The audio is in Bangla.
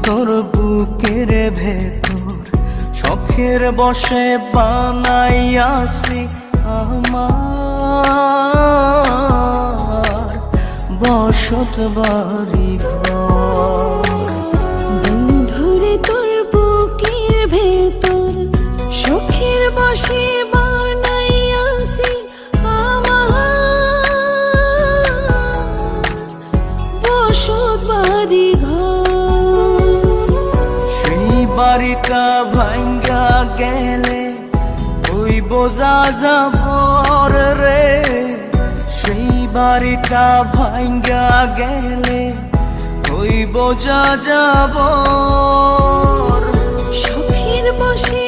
তোর বুকের ভেতর শখের বসে বানাইয়াছি আমার বসত বাড়ি ঘর। বন্ধুরে তোর বুকের ভেতর শখের বসে বানাইয়াছি আমার বসত বাড়ি ঘর। সেই বাড়িটা ভাঙ্গা গেলে ওই বোঝা যাবর রে, সেই বাড়িটা ভাঙ্গা গেলে ওই বোঝা যাবর। শখের বসে